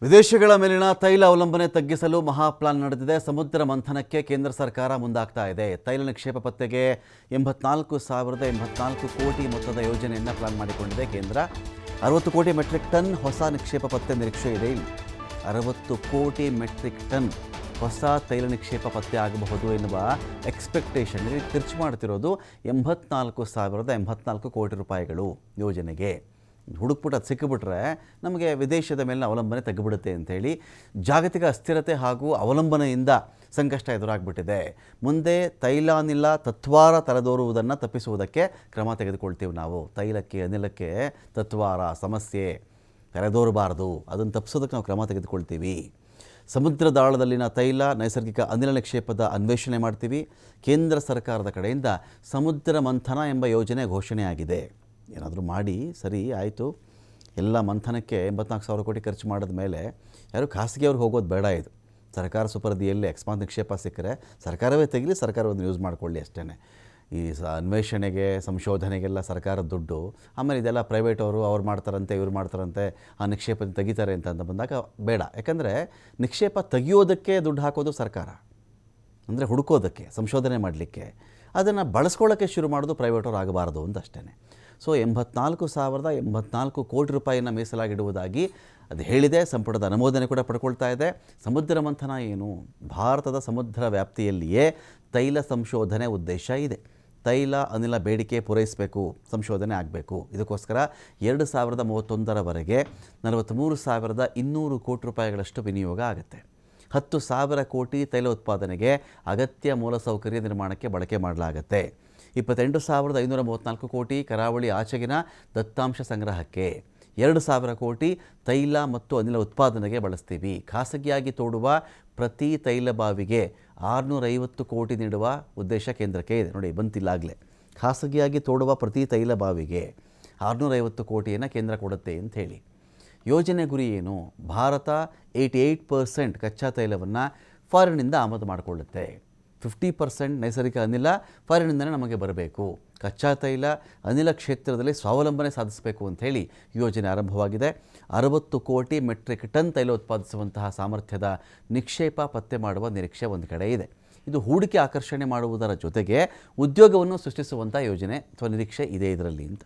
ವಿದೇಶಗಳ ಮೇಲಿನ ತೈಲ ಅವಲಂಬನೆ ತಗ್ಗಿಸಲು ಮಹಾಪ್ಲಾನ್ ನಡೆದಿದೆ. ಸಮುದ್ರ ಮಂಥನಕ್ಕೆ ಕೇಂದ್ರ ಸರ್ಕಾರ ಮುಂದಾಗ್ತಾ ಇದೆ. ತೈಲ ನಿಕ್ಷೇಪ ಪತ್ತೆಗೆ 84,084 ಕೋಟಿ ಮೊತ್ತದ ಯೋಜನೆಯನ್ನು ಪ್ಲಾನ್ ಮಾಡಿಕೊಂಡಿದೆ ಕೇಂದ್ರ. 60 ಕೋಟಿ ಮೆಟ್ರಿಕ್ ಟನ್ ಹೊಸ ನಿಕ್ಷೇಪ ಪತ್ತೆ ನಿರೀಕ್ಷೆ ಇದೆ. 60 ಕೋಟಿ ಮೆಟ್ರಿಕ್ ಟನ್ ಹೊಸ ತೈಲ ನಿಕ್ಷೇಪ ಪತ್ತೆ ಆಗಬಹುದು ಎನ್ನುವ ಎಕ್ಸ್ಪೆಕ್ಟೇಷನ್ ಖರ್ಚು ಮಾಡ್ತಿರೋದು 84,084 ಕೋಟಿ ರೂಪಾಯಿಗಳು ಯೋಜನೆಗೆ. ಹುಡುಕ್ಬಿಟ್ಟು ಅದು ಸಿಕ್ಕಿಬಿಟ್ರೆ ನಮಗೆ ವಿದೇಶದ ಮೇಲಿನ ಅವಲಂಬನೆ ತಗ್ಗಿಬಿಡುತ್ತೆ ಅಂಥೇಳಿ ಜಾಗತಿಕ ಅಸ್ಥಿರತೆ ಹಾಗೂ ಅವಲಂಬನೆಯಿಂದ ಸಂಕಷ್ಟ ಎದುರಾಗ್ಬಿಟ್ಟಿದೆ. ಮುಂದೆ ತೈಲಾನಿಲ ತತ್ವಾರ ತಲೆದೋರುವುದನ್ನು ತಪ್ಪಿಸುವುದಕ್ಕೆ ಕ್ರಮ ತೆಗೆದುಕೊಳ್ತೀವಿ ನಾವು. ತೈಲಕ್ಕೆ ಅನಿಲಕ್ಕೆ ತತ್ವಾರ ಸಮಸ್ಯೆ ತಲೆದೋರಬಾರ್ದು, ಅದನ್ನು ತಪ್ಪಿಸೋದಕ್ಕೆ ನಾವು ಕ್ರಮ ತೆಗೆದುಕೊಳ್ತೀವಿ. ಸಮುದ್ರದಾಳದಲ್ಲಿನ ತೈಲ ನೈಸರ್ಗಿಕ ಅನಿಲ ನಿಕ್ಷೇಪದ ಅನ್ವೇಷಣೆ ಮಾಡ್ತೀವಿ. ಕೇಂದ್ರ ಸರ್ಕಾರದ ಕಡೆಯಿಂದ ಸಮುದ್ರ ಮಂಥನ ಎಂಬ ಯೋಜನೆ ಘೋಷಣೆಯಾಗಿದೆ. ಏನಾದರೂ ಮಾಡಿ ಸರಿ ಆಯಿತು, ಎಲ್ಲ ಮಂಥನಕ್ಕೆ 84,000 ಕೋಟಿ ಖರ್ಚು ಮಾಡಿದ ಮೇಲೆ ಯಾರು ಖಾಸಗಿಯವ್ರಿಗೆ ಹೋಗೋದು ಬೇಡ. ಇದು ಸರ್ಕಾರ ಸುಪರದಿಯಲ್ಲಿ ಅಕಸ್ಮಾತ್ ನಿಕ್ಷೇಪ ಸಿಕ್ಕರೆ ಸರ್ಕಾರವೇ ತೆಗಲಿ, ಸರ್ಕಾರವನ್ನು ಯೂಸ್ ಮಾಡಿಕೊಳ್ಳಿ ಅಷ್ಟೇ. ಈ ಅನ್ವೇಷಣೆಗೆ ಸಂಶೋಧನೆಗೆಲ್ಲ ಸರ್ಕಾರದ ದುಡ್ಡು, ಆಮೇಲೆ ಇದೆಲ್ಲ ಪ್ರೈವೇಟ್ ಅವ್ರು ಮಾಡ್ತಾರಂತೆ ಇವ್ರು ಮಾಡ್ತಾರಂತೆ, ಆ ನಿಕ್ಷೇಪ ತೆಗಿತಾರೆ ಅಂತ ಬಂದಾಗ ಬೇಡ. ಯಾಕಂದರೆ ನಿಕ್ಷೇಪ ತೆಗಿಯೋದಕ್ಕೆ ದುಡ್ಡು ಹಾಕೋದು ಸರ್ಕಾರ, ಅಂದರೆ ಹುಡುಕೋದಕ್ಕೆ ಸಂಶೋಧನೆ ಮಾಡಲಿಕ್ಕೆ. ಅದನ್ನು ಬಳಸ್ಕೊಳ್ಳೋಕ್ಕೆ ಶುರು ಮಾಡೋದು ಪ್ರೈವೇಟವ್ರು ಆಗಬಾರ್ದು ಅಂತ ಅಷ್ಟೇ. ಸೊ 84,084 ಕೋಟಿ ರೂಪಾಯಿಯನ್ನು ಮೀಸಲಾಗಿಡುವುದಾಗಿ ಅದು ಹೇಳಿದೆ. ಸಂಪುಟದ ಅನುಮೋದನೆ ಕೂಡ ಪಡ್ಕೊಳ್ತಾ ಇದೆ. ಸಮುದ್ರ ಮಂಥನ ಏನು? ಭಾರತದ ಸಮುದ್ರ ವ್ಯಾಪ್ತಿಯಲ್ಲಿಯೇ ತೈಲ ಸಂಶೋಧನೆ ಉದ್ದೇಶ ಇದೆ. ತೈಲ ಅನಿಲ ಬೇಡಿಕೆ ಪೂರೈಸಬೇಕು, ಸಂಶೋಧನೆ ಆಗಬೇಕು. ಇದಕ್ಕೋಸ್ಕರ 2031ರವರೆಗೆ 43,200 ಕೋಟಿ ರೂಪಾಯಿಗಳಷ್ಟು ವಿನಿಯೋಗ ಆಗುತ್ತೆ. 10,000 ಕೋಟಿ ತೈಲ ಉತ್ಪಾದನೆಗೆ ಅಗತ್ಯ ಮೂಲಸೌಕರ್ಯ ನಿರ್ಮಾಣಕ್ಕೆ ಬಳಕೆ ಮಾಡಲಾಗುತ್ತೆ. 28,534 ಕೋಟಿ ಕರಾವಳಿ ಆಚೆಗಿನ ದತ್ತಾಂಶ ಸಂಗ್ರಹಕ್ಕೆ, 2,000 ಕೋಟಿ ತೈಲ ಮತ್ತು ಅನಿಲ ಉತ್ಪಾದನೆಗೆ ಬಳಸ್ತೀವಿ. ಖಾಸಗಿಯಾಗಿ ತೋಡುವ ಪ್ರತಿ ತೈಲ ಬಾವಿಗೆ 650 ಕೋಟಿ ನೀಡುವ ಉದ್ದೇಶ ಕೇಂದ್ರಕ್ಕೆ ಇದೆ. ನೋಡಿ, ಬಂತಿಲ್ಲಾಗಲೇ. ಖಾಸಗಿಯಾಗಿ ತೋಡುವ ಪ್ರತಿ ತೈಲ ಬಾವಿಗೆ 650 ಕೋಟಿಯನ್ನು ಕೇಂದ್ರ ಕೊಡುತ್ತೆ ಅಂಥೇಳಿ. ಯೋಜನೆ ಗುರಿ ಏನು? ಭಾರತ 88% ಕಚ್ಚಾ ತೈಲವನ್ನು ಫಾರಿನ್ನಿಂದ ಆಮದು ಮಾಡಿಕೊಳ್ಳುತ್ತೆ. 50% ನೈಸರ್ಗಿಕ ಅನಿಲ ಫಾರಿನ್ನಿಂದಲೇ ನಮಗೆ ಬರಬೇಕು. ಕಚ್ಚಾ ತೈಲ ಅನಿಲ ಕ್ಷೇತ್ರದಲ್ಲಿ ಸ್ವಾವಲಂಬನೆ ಸಾಧಿಸಬೇಕು ಅಂಥೇಳಿ ಯೋಜನೆ ಆರಂಭವಾಗಿದೆ. 60 ಕೋಟಿ ಮೆಟ್ರಿಕ್ ಟನ್ ತೈಲ ಉತ್ಪಾದಿಸುವಂತಹ ಸಾಮರ್ಥ್ಯದ ನಿಕ್ಷೇಪ ಪತ್ತೆ ಮಾಡುವ ನಿರೀಕ್ಷೆ ಒಂದು ಕಡೆ ಇದೆ. ಇದು ಹೂಡಿಕೆ ಆಕರ್ಷಣೆ ಮಾಡುವುದರ ಜೊತೆಗೆ ಉದ್ಯೋಗವನ್ನು ಸೃಷ್ಟಿಸುವಂಥ ಯೋಜನೆ ಅಥವಾ ನಿರೀಕ್ಷೆ ಇದೆ ಇದರಲ್ಲಿ ಅಂತ.